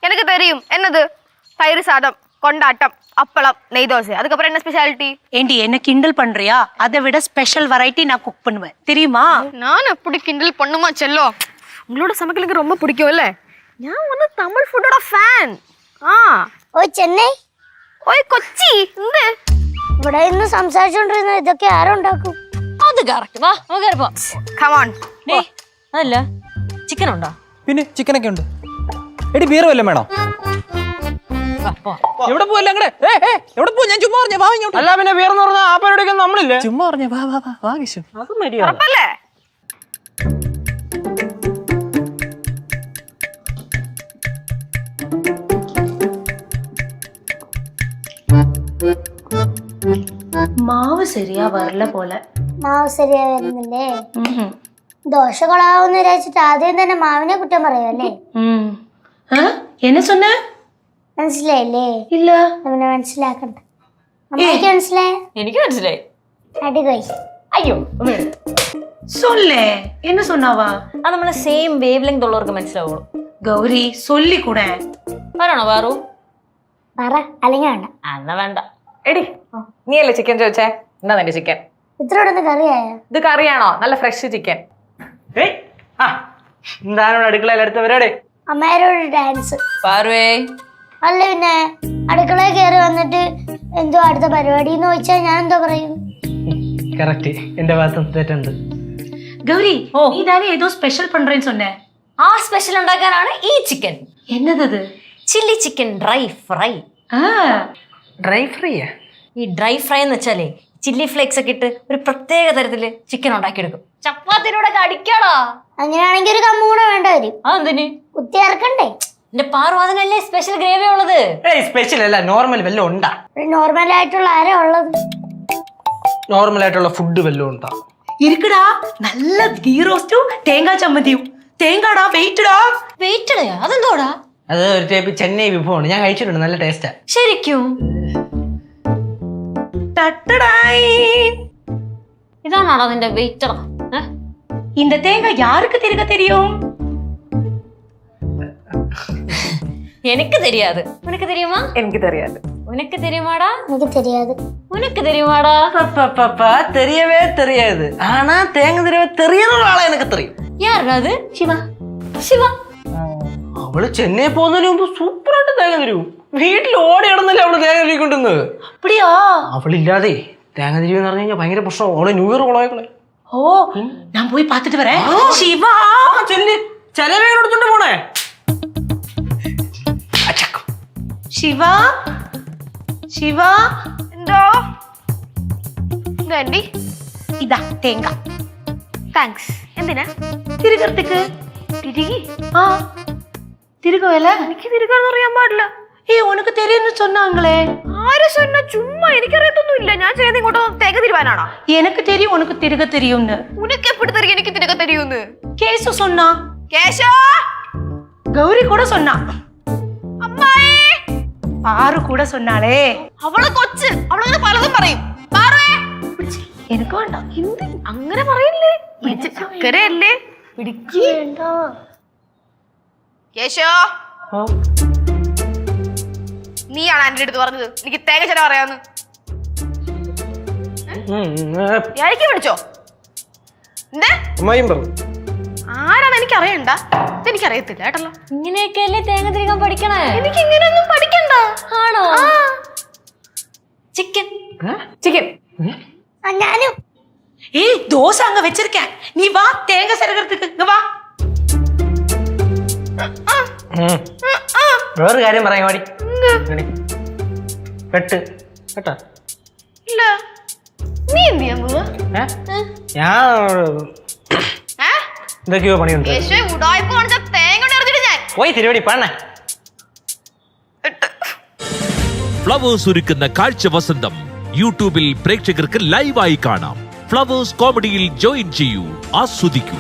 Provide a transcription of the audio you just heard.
எனக்கு தெரியும் என்னது தயிர் சாதம் கொண்டாட்டம் அப்பளம் நெய் தோசை அதுக்கப்புறம் என்ன ஸ்பெஷாலிட்டி ஏண்டி என்ன கிண்டல் பண்றியா அதை விட ஸ்பெஷல் வெரைட்டி நான் குக் பண்ணுவேன் தெரியுமா நான் எப்படி கிண்டல் பண்ணுமா செல்லோ உங்களோட சமைக்கலுக்கு ரொம்ப பிடிக்கும்ல ഞാൻ வந்து തമിഴ് ഫുഡോட ഫാൻ ആ ഓയ് ചെന്നൈ ഓയ് കൊച്ചി എന്ത് ഇവിടെ ഇന്ന് സംസാരിച്ചോണ്ടിരുന്ന ഇതൊക്കെ ആരുണ്ടാക്കും അത് കറക്റ്റ് വാ നമുക്ക് കയറി പോവാം കം ഓൺ ഡേയ് അതല്ല ചിക്കൻ ഉണ്ടോ പിന്നെ ചിക്കനൊക്കെ ഉണ്ട് എടി ബീർ വല്ലതും വേണോ എവിടെ പോവല്ലേ അങ്ങടെ എവിടെ പോ ഞാൻ ചുമ്മാ പറഞ്ഞ വാ ഇങ്ങോട്ട് അല്ല പിന്നെ ബീർ എന്ന് പറഞ്ഞാൽ ആ പരിപാടിക്ക് നമ്മളില്ലേ ചുമ്മാ പറഞ്ഞ വാ വാ വാ വാ കിശു അത് മര്യാദ ഉറപ്പല്ലേ മാവ് ശരിയാ വരല പോലെ മാവ് ശരിയാ വരുന്നില്ലേ ദോശ കൊളാവെന്ന് വിചാരിച്ചിട്ട് ആദ്യം തന്നെ മാവിനെ കുറ്റം പറയുമല്ലേ என்ன சொன்ன മനസ്സിലായില്ലേ ഇല്ല അവനെ മനസ്സിലാക്കണ്ട അമ്മയ്ക്ക് മനസ്സിലായ എനിക്ക് മനസ്സിലായി അടികൊയ് അയ്യോ சொல்லே என்ன சொன்னாவா അത് നമ്മളെ സെയിം വേവ് ലെങ്ത് ഉള്ളവർക്ക് മനസ്സിലാവുള്ളൂ ഗൗരി சொல்லி கூட പറയണോ വേറു പറ അല്ലെങ്കിൽ വേണ്ട എന്നാ വേണ്ട എടി നീയല്ലേ ചിക്കൻ ചോദിച്ചേ എന്താ നിന്റെ ചിക്കൻ ഇത്രയോടൊന്ന് കറിയായ ഇത് കറിയാണോ നല്ല ഫ്രഷ് ചിക്കൻ എന്താണ് അടുക്കളയിൽ അടുത്ത പരിപാടി അമ്മയോട് ഡാൻസ് പാറുവേ അല്ല പിന്നെ അടുക്കളയിൽ കയറി വന്നിട്ട് എന്തോ അടുത്ത പരിപാടി എന്ന് ചോദിച്ചാൽ ഞാൻ എന്തോ പറയും കറക്റ്റ് എന്റെ ഭാഗത്ത് തെറ്റുണ്ട് கௌரி நீ தானே ஏதோ ஸ்பெஷல் பண்றேன்னு சொன்ன ആ സ്പെഷ്യൽ ഉണ്ടാക്കാനാണ് ഈ ചിക്കൻ என்னது அது chilli chicken dry fry dry ഫ്രൈയാ ഈ ഡ്രൈ ഫ്രൈ എന്ന് വെച്ചാലേ ചില്ലി ഫ്ലേക്സ് ഒക്കെ ഇട്ട് ഒരു പ്രത്യേക തരത്തില് ചിക്കൻ ഉണ്ടാക്കിയെടുക്കും ചപ്പാത്തിനോടെ അടിക്കാടാ അങ്ങനെയാണെങ്കിൽ ഒരു കമ്മ കൂടെ വേണ്ട വരും അതെന്തിന് കുത്തി ഇറക്കണ്ടേ എന്റെ പാറു അതിനല്ലേ സ്പെഷ്യൽ ഗ്രേവി ഉള്ളത് സ്പെഷ്യൽ അല്ല നോർമൽ വല്ലതും ഉണ്ടാ നോർമൽ ആയിട്ടുള്ള ആരാ ഉള്ളത് നോർമൽ ആയിട്ടുള്ള ഫുഡ് വല്ലതും ഉണ്ടാ இருக்குடா நல்ல கீ ரோஸ்டும் தேங்காய் சம்மந்தியும் தேங்காடா வெயிட்டடா വെയിറ്റഡയാ അതെന്തോടാ അത് ഒരു ടൈപ്പ് ചെന്നൈ വിഭവമാണ് ഞാൻ കഴിച്ചിട്ടുണ്ട് നല്ല ടേസ്റ്റാ ശരിക്കും டட்டடாய் ഇതാണോ അതിന്റെ വെയിറ്റഡാ இந்த தேங்காய் யாருக்கு திருக தெரியும் എനിക്ക് தெரியாது ഉനക്ക് தெரியுமா എനിക്ക് தெரியாது ഉനക്ക് தெரியுமாடா എനിക്ക് தெரியாது ഉനക്ക് தெரியுமாடா തെരിയവേ തെരിയത് ആണാ തേങ്ങ തിരിവേ തെറിയുന്ന ആളെ എനിക്ക് തെറിയും യാരാ അത് சிவா ശിവ അവള് ചെന്നൈ പോകുന്നതിന് മുമ്പ് സൂപ്പറായിട്ട് തേങ്ങ തരും വീട്ടിൽ ഓടി ഇടുന്നല്ലേ അവള് തേങ്ങ തിരിക്കൊണ്ടുന്നത് அப்படியா അവളില്ലാതെ തേങ്ങ തിരിവെന്ന് പറഞ്ഞു കഴിഞ്ഞാൽ ഭയങ്കര പ്രശ്നം അവളെ ന്യൂ ഇയർ കൊളായിക്കളെ ஓ நான் போய் பார்த்துட்டு வரேன் சிவா ചെല്ലി ചെലവേഗം എടുത്തോണ്ട് പോണേ சிவா சிவா എന്തോ ഇതാണ്ടി இதா தேங்காய் താങ്ക്സ് എന്തിനാ തിരുകർത്തിക്ക് തിരികെ ആ തിരുകവല്ല എനിക്ക് തിരികാന്ന് അറിയാൻ പാടില്ല ഉനക്ക് தெரியும்னு சொன்னாங்களே ആര് சொன்னா ചുമ്മാ എനിക്കറിയത്തൊന്നുമില്ല ഞാൻ ചെയ്യുന്നത് ഇങ്ങോട്ട് തേങ്ങ തിരുവാനാണോ எனக்கு தெரியும் உனக்கு திருக தெரியும்னு ഉനക്ക് എപ്പിട്ട് തരിക എനിക്ക് തിരികെ തരുമെന്ന് கேசு சொன்னா കേശോ கௌரி கூட சொன்னா അമ്മായി ஆறு கூட சொன்னாளே അവള് കൊച്ച് അവളങ്ങനെ പലതും പറയും പാറേ எனக்கு வேண்டாம் എന്ത് അങ്ങനെ പറയില്ലേ പിടിച്ച് ചക്കരയല്ലേ പിടിക്കേണ്ട കേശോ നീയാണ് എന്റെ അടുത്ത് പറഞ്ഞത് എനിക്ക് തേങ്ങ ചില പറയാന്ന് ഇയാൾക്ക് പിടിച്ചോ എന്തേ ആരാന്ന് എനിക്ക് അറിയണ്ട ഇതെനിക്കറിയത്തില്ല കേട്ടല്ലോ ഇങ്ങനെയൊക്കെയല്ലേ തേങ്ങ തിരികാൻ പഠിക്കണേ എനിക്ക് ഇങ്ങനെയൊന്നും പഠിക്കണ്ട ആണോ ചിക്കൻ ചിക്കൻ ഞാനും ஏய் தோசை அங்க வச்சிருக்கேன் நீ வா தேங்காய் சிரகிறதுக்கு இங்க வா വേറൊരു കാര്യം പറയാൻ പാടി പെട്ട് കേട്ടാ ഇല്ല നീ എന്ത് ചെയ്യാൻ പോവാ ഞാൻ എന്തൊക്കെയോ പണിയുണ്ട് കേശവേ ഉടായ്പ കാണിച്ച തേങ്ങ എറിഞ്ഞിട്ട് ഞാൻ പോയി തിരുവടി പാണേ ഫ്ലവേഴ്സ് ഒരുക്കുന്ന കാഴ്ച വസന്തം യൂട്യൂബിൽ പ്രേക്ഷകർക്ക് ലൈവായി കാണാം. ഫ്ലവേഴ്സ് കോമഡിയിൽ ജോയിൻ ചെയ്യൂ, ആസ്വദിക്കൂ.